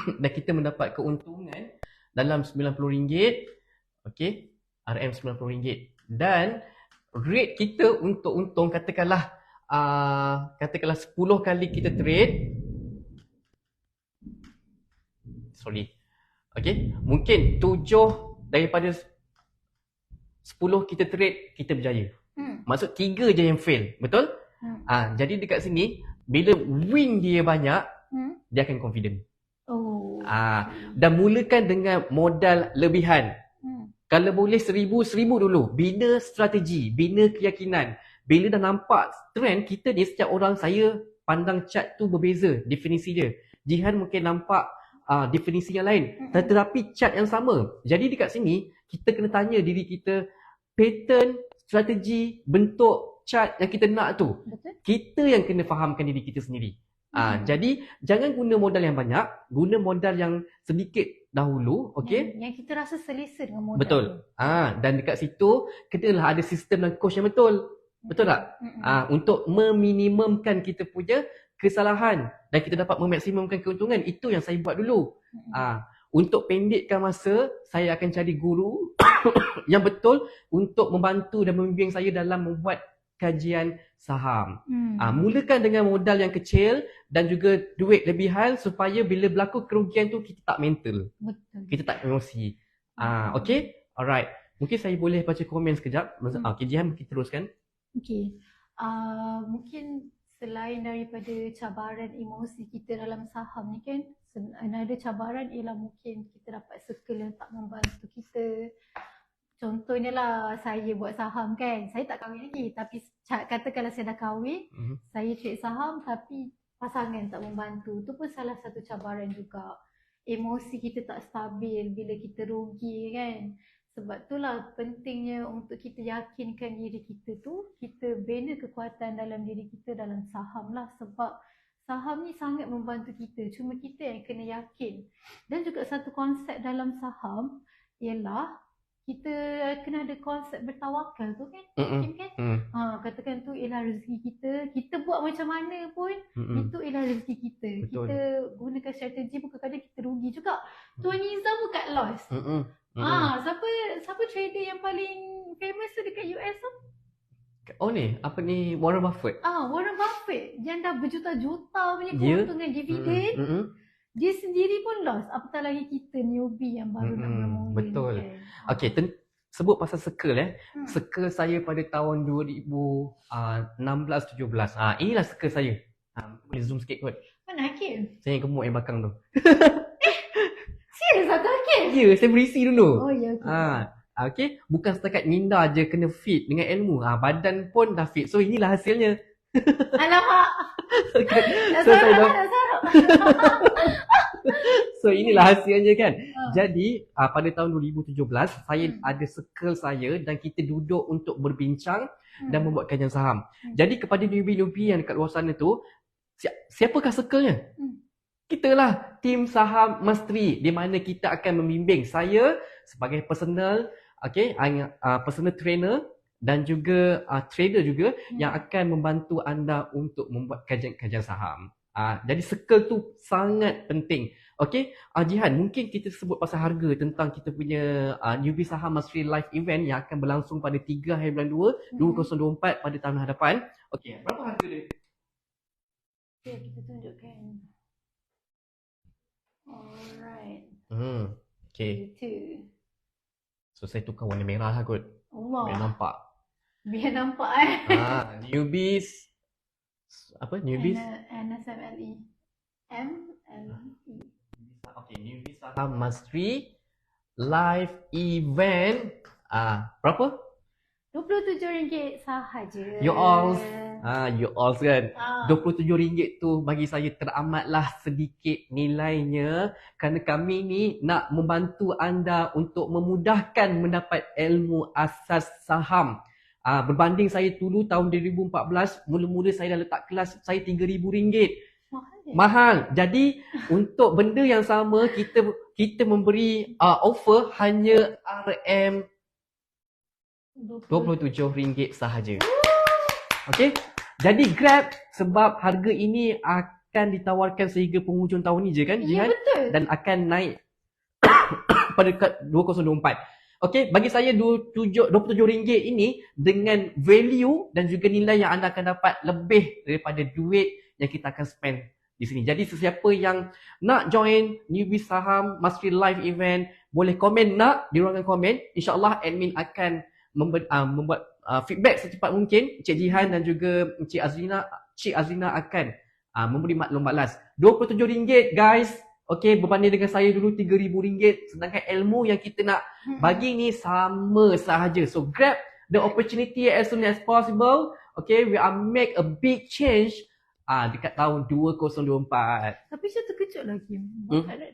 Dan kita mendapat keuntungan dalam RM90, okey, RM90. Dan rate kita untuk untung katakanlah 10 kali kita trade. Okey, mungkin 7 daripada 10 kita trade kita berjaya. Maksud 3 je yang fail, betul? Jadi dekat sini bila win dia banyak, dia akan confident. Dan mulakan dengan modal lebihan. Kalau boleh RM1,000 dulu. Bina strategi, bina keyakinan. Bila dah nampak trend, kita ni setiap orang, saya pandang chart tu berbeza definisi dia. Jihan mungkin nampak definisi yang lain, tetapi chart yang sama. Jadi dekat sini kita kena tanya diri kita, pattern, strategi, bentuk chart yang kita nak tu. Betul? Kita yang kena fahamkan diri kita sendiri. Jadi jangan guna modal yang banyak, guna modal yang sedikit dahulu, okey? Yang kita rasa selesa dengan modal. Betul. Dan dekat situ kenalah ada sistem dan coach yang betul. Betul tak? Untuk meminimumkan kita punya kesalahan dan kita dapat memaksimumkan keuntungan. Itu yang saya buat dulu. Untuk pendekkan masa, saya akan cari guru yang betul untuk membantu dan membimbing saya dalam membuat kajian saham. Mulakan dengan modal yang kecil dan juga duit lebihan supaya bila berlaku kerugian tu kita tak mental. Betul. Kita tak emosi. Okay? Alright. Mungkin saya boleh baca komen sekejap. Okay, Jihan mungkin teruskan. Okay. Mungkin selain daripada cabaran emosi kita dalam saham ni kan, another cabaran ialah mungkin kita dapat circle yang tak membantu kita. Contohnya lah, saya buat saham kan, saya tak kahwin lagi, tapi katakanlah saya dah kahwin, saya trade saham tapi pasangan tak membantu. Itu pun salah satu cabaran juga. Emosi kita tak stabil bila kita rugi kan. Sebab itulah pentingnya untuk kita yakinkan diri kita tu, kita bina kekuatan dalam diri kita dalam saham lah. Sebab saham ni sangat membantu kita, cuma kita yang kena yakin. Dan juga satu konsep dalam saham ialah kita kena ada konsep bertawakal tu kan, Kim kan? Katakan tu ialah rezeki kita. Kita buat macam mana pun, itu ialah rezeki kita. Betul. Kita gunakan strategi pun kadang-kadang kita rugi juga. Tuan Nizam pun kat loss. Siapa trader yang paling famous tu dekat US tu? Oh ni, apa ni, Warren Buffett? Warren Buffett yang dah berjuta-juta punya keuntungan dividen. Dia sendiri pun lost, apatah lagi kita newbie yang baru nak bermula. Betul. Okay, sebut pasal circle circle saya pada tahun 2016-17. Inilah circle saya. Boleh zoom sikit kot. Mana Hakim? Saya yang gemuk yang belakang tu. Serius atau Hakim? Ya, saya berisi dulu. Oh ya. Okay, bukan setakat minda je kena fit dengan ilmu. Badan pun dah fit. So inilah hasilnya. Alamak. So inilah hasilnya kan. Jadi pada tahun 2017 saya ada circle saya dan kita duduk untuk berbincang dan membuat kajian saham. Jadi kepada newbie-newbie yang dekat luar sana tu, siapakah circle-nya? Kita lah tim Saham Mastery, di mana kita akan membimbing. Saya sebagai personal personal trainer dan juga trader juga yang akan membantu anda untuk membuat kajian-kajian saham. Jadi circle tu sangat penting. Okey, Jihan, mungkin kita sebut pasal harga tentang kita punya Newbie Saham Mastery Live Event yang akan berlangsung pada 3 hari bulan 2, 2024 pada tahun hadapan. Okey, berapa harga dia? Okay, kita tunjukkan. Alright. Okay. Itu. So saya tukar warna merah lah kot. Biar nampak. Biar nampak Newbies. Apa? Newbies? NSMLE. MLE. Okay, Newbies Saham Mastery Live Event. Berapa? RM27 sahaja. You all You all kan. Ah. RM27 tu bagi saya teramatlah sedikit nilainya kerana kami ni nak membantu anda untuk memudahkan mendapat ilmu asas saham. Berbanding saya dulu tahun 2014, mula-mula saya dah letak kelas saya RM3,000. Mahal. Jadi untuk benda yang sama kita memberi offer hanya RM27 sahaja. Okey. Jadi grab sebab harga ini akan ditawarkan sehingga penghujung tahun ni je kan, Jihan? Betul. Dan akan naik pada 2024. Okey, bagi saya RM27 ini dengan value dan juga nilai yang anda akan dapat lebih daripada duit yang kita akan spend di sini. Jadi sesiapa yang nak join newbie saham mastery live event, boleh komen nak di ruangan komen. InsyaAllah admin akan membuat feedback secepat mungkin. Cik Jihan dan juga Cik Azrina akan memberi maklum balas. RM27 guys. Okey, berbanding dengan saya dulu RM3,000, sedangkan ilmu yang kita nak bagi ni sama sahaja. So grab the opportunity as soon as possible. Okay, we are make a big change dekat tahun 2024. Tapi saya terkejut lagi. Bapak nak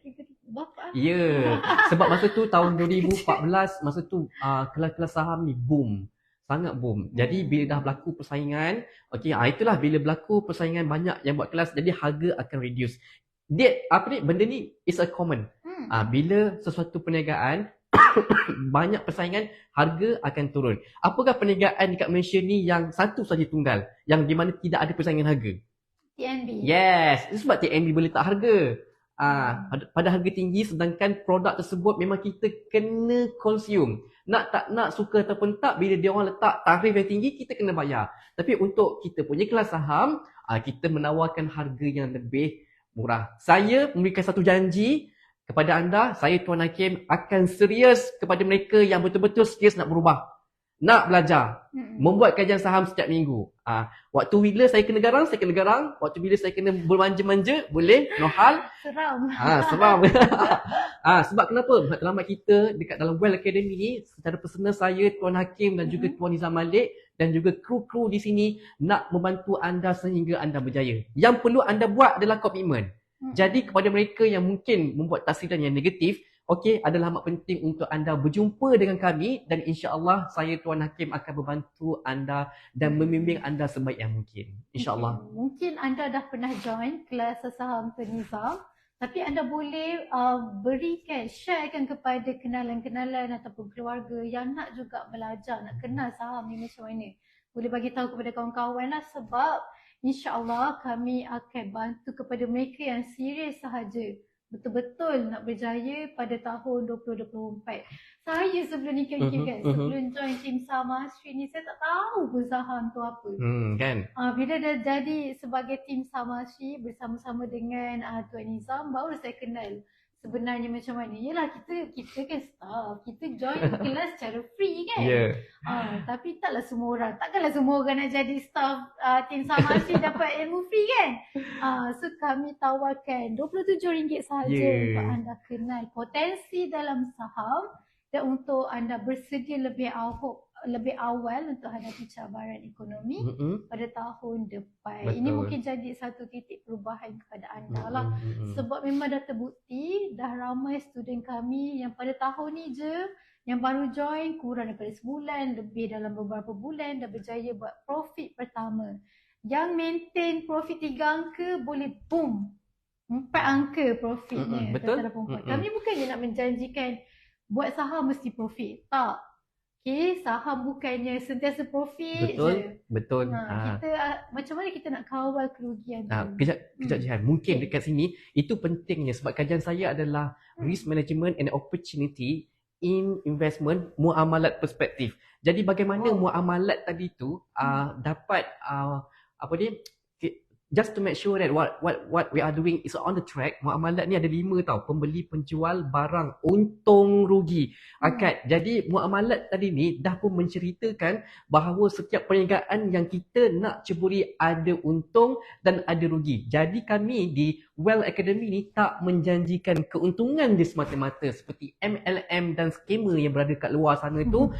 bapak. Ya, sebab masa tu tahun 2014, masa tu kelas-kelas saham ni boom. Sangat boom. Jadi bila dah berlaku persaingan, okey, itulah bila berlaku persaingan banyak yang buat kelas, jadi harga akan reduce. Benda ni is a common. Bila sesuatu perniagaan banyak persaingan, harga akan turun. Apakah perniagaan dekat Malaysia ni yang satu saja tunggal, yang di mana tidak ada persaingan harga? TNB. Yes, itu sebab TNB boleh letak harga. Pada harga tinggi, sedangkan produk tersebut memang kita kena consume. Nak tak nak, suka ataupun tak, bila dia orang letak tarif yang tinggi, kita kena bayar. Tapi untuk kita punya kelas saham, kita menawarkan harga yang lebih murah. Saya memberikan satu janji kepada anda, saya Tuan Hakim akan serius kepada mereka yang betul-betul serius nak berubah, nak belajar, membuat kajian saham setiap minggu. Waktu bila saya kena garang, saya kena garang. Waktu bila saya kena bermanja-manja, boleh, no hal. Seram. Seram. Sebab kenapa? Matlamat kita dekat dalam Well Academy ni, secara personal saya, Tuan Hakim dan juga Tuan Nizam Malik dan juga kru-kru di sini nak membantu anda sehingga anda berjaya. Yang perlu anda buat adalah komitmen. Jadi kepada mereka yang mungkin membuat tafsiran yang negatif, okey, adalah amat penting untuk anda berjumpa dengan kami dan insya-Allah saya Tuan Hakim akan membantu anda dan membimbing anda sebaik yang mungkin. Insya-Allah. Mungkin anda dah pernah join kelas saham Tuan Nizam, tapi anda boleh sharekan kepada kenalan-kenalan ataupun keluarga yang nak juga belajar, nak kenal saham ni macam mana. Boleh bagi tahu kepada kawan-kawan lah, sebab insya-Allah kami akan bantu kepada mereka yang serius sahaja betul-betul nak berjaya pada tahun 2024. Saya sebelum ni kan, sebelum join tim saham Mastery ni, saya tak tahu pun saham tu apa. Kan? Bila dah jadi sebagai tim saham Mastery bersama-sama dengan Tuan Nizam, baru saya kenal sebenarnya macam mana. Yelah, kita kan staff, kita join kelas secara free kan. Tapi takkanlah semua orang nak jadi staff tim saham Mastery dapat ilmu free kan. So kami tawarkan RM27 sahaja untuk anda kenal potensi dalam saham dan untuk anda bersedia lebih awal untuk hadapi cabaran ekonomi pada tahun depan. Ini mungkin jadi satu titik perubahan kepada anda lah. Sebab memang dah terbukti, dah ramai student kami yang pada tahun ni je, yang baru join kurang daripada sebulan, lebih dalam beberapa bulan dah berjaya buat profit pertama. Yang maintain profit 3 angka boleh boom 4 angka profitnya. Betul. Kami bukannya nak menjanjikan buat saham mesti profit. Tak. Okay, saham bukannya sentiasa profit je. Betul. Kita macam mana kita nak kawal kerugian tu? Kejap Jihan. Mungkin dekat sini itu pentingnya sebab kajian saya adalah risk management and opportunity in investment muamalat perspektif. Jadi bagaimana muamalat tadi tu dapat just to make sure that what we are doing is on the track. Muamalat ni ada 5 tau, pembeli penjual barang untung rugi akad. Jadi muamalat tadi ni dah pun menceritakan bahawa setiap perniagaan yang kita nak ceburi ada untung dan ada rugi. Jadi kami di Well Academy ni tak menjanjikan keuntungan di semata-mata seperti MLM dan skamer yang berada kat luar sana tu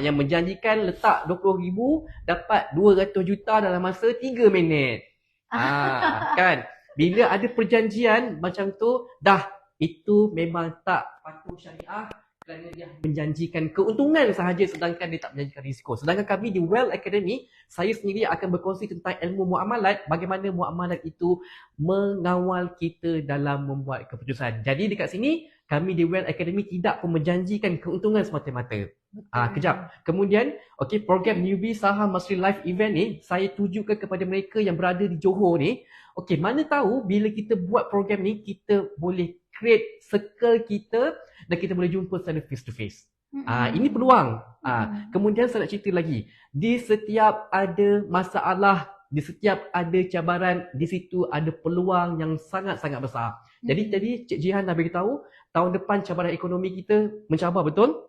yang menjanjikan letak 20,000 dapat 200 juta dalam masa 3 minit. Kan, bila ada perjanjian macam tu, dah itu memang tak patuh syariah kerana dia menjanjikan keuntungan sahaja sedangkan dia tak menjanjikan risiko. Sedangkan kami di Well Academy, saya sendiri akan berkongsi tentang ilmu muamalat, bagaimana muamalat itu mengawal kita dalam membuat keputusan. Jadi dekat sini kami di Well Academy tidak pun menjanjikan keuntungan semata-mata. Kejap. Kemudian, program Newbie Saham Mastery Live Event ni saya tujukan kepada mereka yang berada di Johor ni. Mana tahu bila kita buat program ni kita boleh create circle kita dan kita boleh jumpa secara face to face. Ini peluang. Kemudian saya nak cerita lagi. Di setiap ada masalah, di setiap ada cabaran, di situ ada peluang yang sangat-sangat besar. Jadi tadi Cik Jihan dah beritahu tahun depan cabaran ekonomi kita mencabar, betul?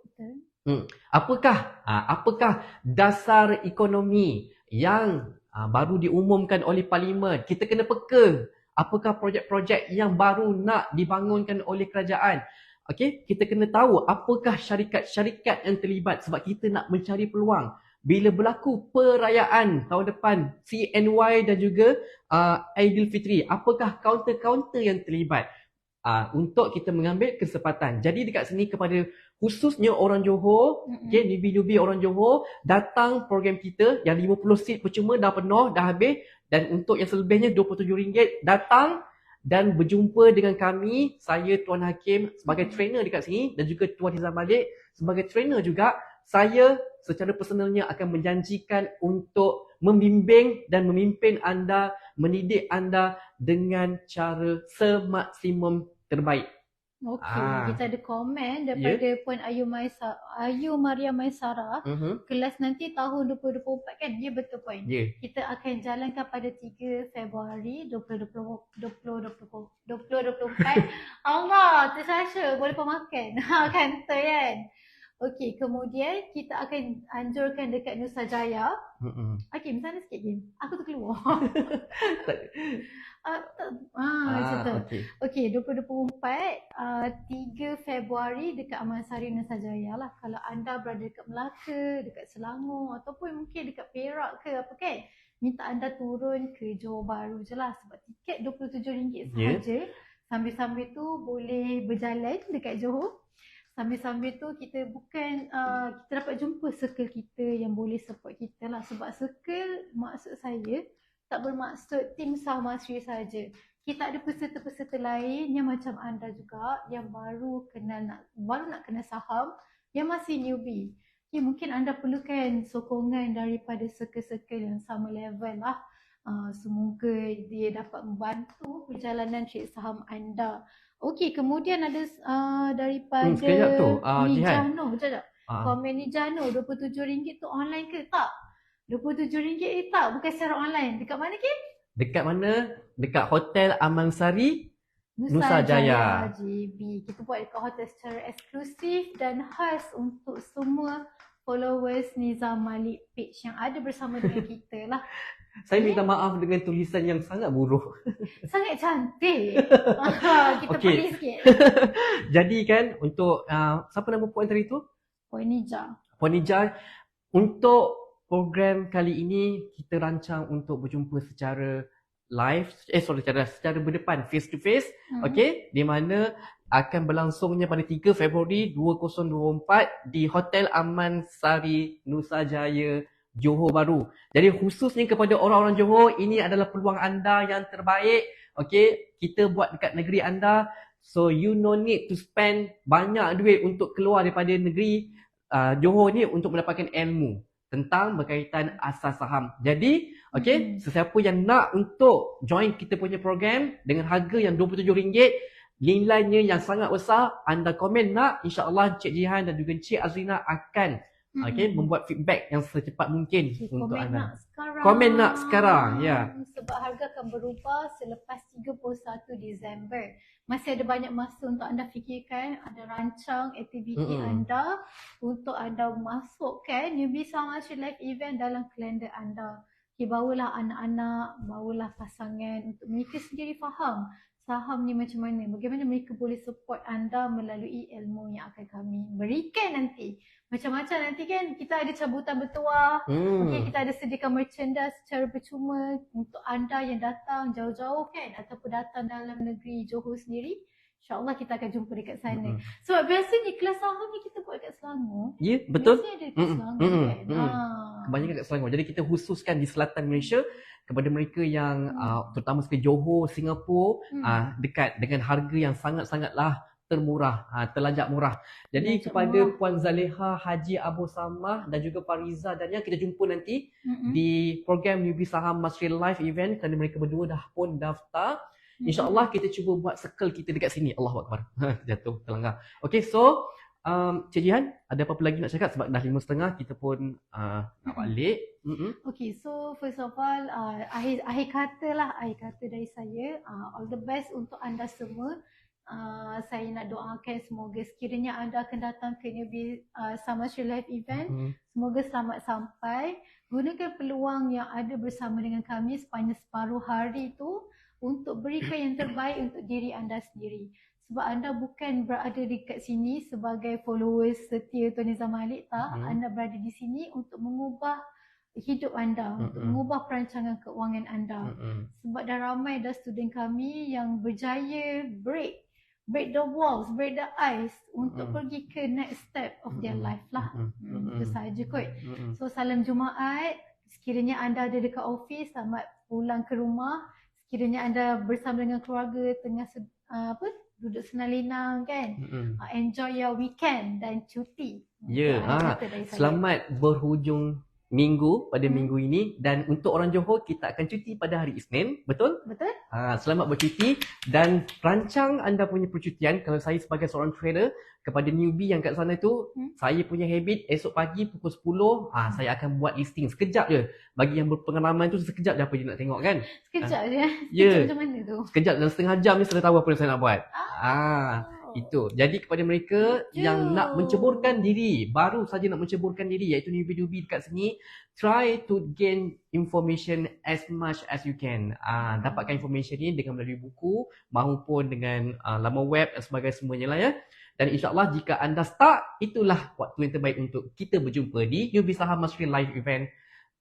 Apakah dasar ekonomi yang baru diumumkan oleh Parlimen? Kita kena peka. Apakah projek-projek yang baru nak dibangunkan oleh kerajaan? Kita kena tahu apakah syarikat-syarikat yang terlibat sebab kita nak mencari peluang. Bila berlaku perayaan tahun depan CNY dan juga Aidilfitri, apakah kaunter-kaunter yang terlibat? Untuk kita mengambil kesempatan. Jadi dekat sini kepada khususnya orang Johor, newbie-newbie orang Johor, datang program kita yang 50 seat percuma dah penuh, dah habis, dan untuk yang selebihnya RM27 datang dan berjumpa dengan kami, saya Tuan Hakim sebagai trainer dekat sini dan juga Tuan Hizam Malik sebagai trainer juga. Saya secara personalnya akan menjanjikan untuk membimbing dan memimpin anda, mendidik anda dengan cara semaksimum terbaik. Kita ada komen daripada Puan Ayu Maria Maisara. Kelas nanti tahun 2024 kan? Ya, betul Puan. Kita akan jalankan pada 3 Februari 2024. Allah, tersasa boleh pemakan. Kanta kan? Kemudian kita akan anjurkan dekat Nusajaya. Sana sikit game. Aku terkeluar. 2024 3 Februari dekat Amansari Nusajaya lah. Kalau anda berada dekat Melaka, dekat Selangor ataupun mungkin dekat Perak ke apa kan, minta anda turun ke Johor Bahru je lah sebab tiket RM27 sahaja. Sambil-sambil tu boleh berjalan dekat Johor. Sambil-sambil tu kita kita dapat jumpa circle kita yang boleh support kita lah. Sebab circle maksud saya tak bermaksud tim Saham Mastery saja. Kita ada peserta-peserta lain yang macam anda juga yang baru nak kenal saham, yang masih newbie. Mungkin anda perlukan sokongan daripada circle-circle yang sama level lah. Semoga dia dapat membantu perjalanan trade saham anda. Kemudian ada daripada Nijano. Komen Nijano, RM27 tu online ke? Tak. RM27 tak, bukan secara online. Dekat mana Kim? Dekat mana? Dekat Hotel Amansari Nusajaya JB. Kita buat dekat hotel secara eksklusif dan khas untuk semua followers Nizam Malik page yang ada bersama dengan kita lah. Saya minta maaf dengan tulisan yang sangat buruk. Sangat cantik. Kita pilih sikit. Jadi kan untuk siapa nama puan tadi tu? Puan Nija. Puan Nija, untuk program kali ini kita rancang untuk berjumpa secara live, secara berdepan, face to face. Di mana akan berlangsungnya pada 3 Februari 2024 di Hotel Amansari Nusajaya Johor Bahru. Jadi khususnya kepada orang-orang Johor, ini adalah peluang anda yang terbaik. Kita buat dekat negeri anda. So you no need to spend banyak duit untuk keluar daripada negeri Johor ni untuk mendapatkan ilmu tentang berkaitan asas saham. Jadi, sesiapa yang nak untuk join kita punya program dengan harga yang RM27, nilainya yang sangat besar, anda komen nak, insya-Allah Cik Jihan dan juga Cik Azrina akan Okay, membuat feedback yang secepat mungkin untuk komen anda. nak sekarang. Komen nak sekarang, ya. Sebab harga akan berubah selepas 31 Disember. Masih ada banyak masa untuk anda fikirkan, anda rancang aktiviti anda untuk anda masukkan Newbie Summer Live Event dalam kalender anda. Okay, bawalah anak-anak, bawalah pasangan untuk mereka sendiri faham saham ni macam mana, bagaimana mereka boleh support anda melalui ilmu yang akan kami berikan nanti. Macam-macam nanti kan kita ada cabutan bertuah, okay, kita ada sediakan merchandise secara percuma untuk anda yang datang jauh-jauh kan, ataupun datang dalam negeri Johor sendiri. InsyaAllah kita akan jumpa dekat sana. Sebab biasanya kelas saham ni kita buat dekat Selangor. Ya, betul. Biasanya ada dekat Selangor kan. Kebanyakan kat Selangor. Jadi kita khususkan di selatan Malaysia kepada mereka yang terutama sekali Johor, Singapura, dekat dengan harga yang sangat-sangatlah termurah, terlajak murah. Jadi kepada Puan Zaleha Haji Abu Samah dan juga Fariza dan yang kita jumpa nanti di program Newbie Saham Mastery Live Event, kerana mereka berdua dah pun daftar. InsyaAllah kita cuba buat circle kita dekat sini. Allahu Akbar. Jatuh, terlanggar. Okay, so Cik Jihan, ada apa-apa lagi nak cakap? Sebab dah 5:30 kita pun nak balik. Okay, so first of all, akhir kata dari saya, all the best untuk anda semua. Saya nak doakan semoga sekiranya anda akan datang ke Newbie Summer Live Event, semoga selamat sampai. Gunakan peluang yang ada bersama dengan kami sepanjang separuh hari itu untuk berikan yang terbaik untuk diri anda sendiri. Sebab anda bukan berada dekat sini sebagai followers setia Tuan Nizam Malik, tak? Anda berada di sini untuk mengubah hidup anda, untuk mengubah perancangan keuangan anda. Sebab dah ramai dah student kami yang berjaya break the walls, break the ice untuk pergi ke next step of their life lah. Itu sahaja kot. So salam Jumaat. Sekiranya anda ada dekat office, selamat pulang ke rumah. Sekiranya anda bersama dengan keluarga tengah duduk senang-lenang kan, enjoy your weekend dan cuti. Selamat berhujung minggu pada minggu ini, dan untuk orang Johor kita akan cuti pada hari Isnin, betul? Betul. Selamat bercuti dan rancang anda punya percutian. Kalau saya sebagai seorang trader, kepada newbie yang kat sana tu, saya punya habit esok pagi pukul 10 saya akan buat listing sekejap je. Bagi yang berpengalaman tu sekejap je apa je nak tengok kan. Sekejap je. Ya. Macam mana tu? Sekejap dalam setengah jam ni saya dah tahu apa yang saya nak buat. Itu. Jadi kepada mereka yang nak menceburkan diri, baru saja nak menceburkan diri, iaitu newbie-newbie dekat sini, try to gain information as much as you can. Dapatkan information ni dengan melalui buku maupun dengan laman web dan sebagainya semuanya lah ya. Dan insyaAllah jika anda start, itulah waktu yang terbaik untuk kita berjumpa di Newbie Saham Mastery Live Event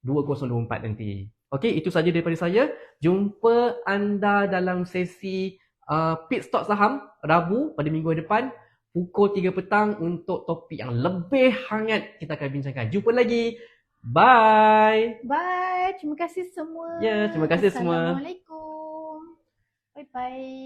2024 nanti. Okey, itu saja daripada saya. Jumpa anda dalam sesi Pit Stop Saham Rabu pada minggu depan pukul 3 petang untuk topik yang lebih hangat kita akan bincangkan. Jumpa lagi. Bye. Bye. Terima kasih semua. Ya, terima kasih semua. Assalamualaikum. Bye-bye.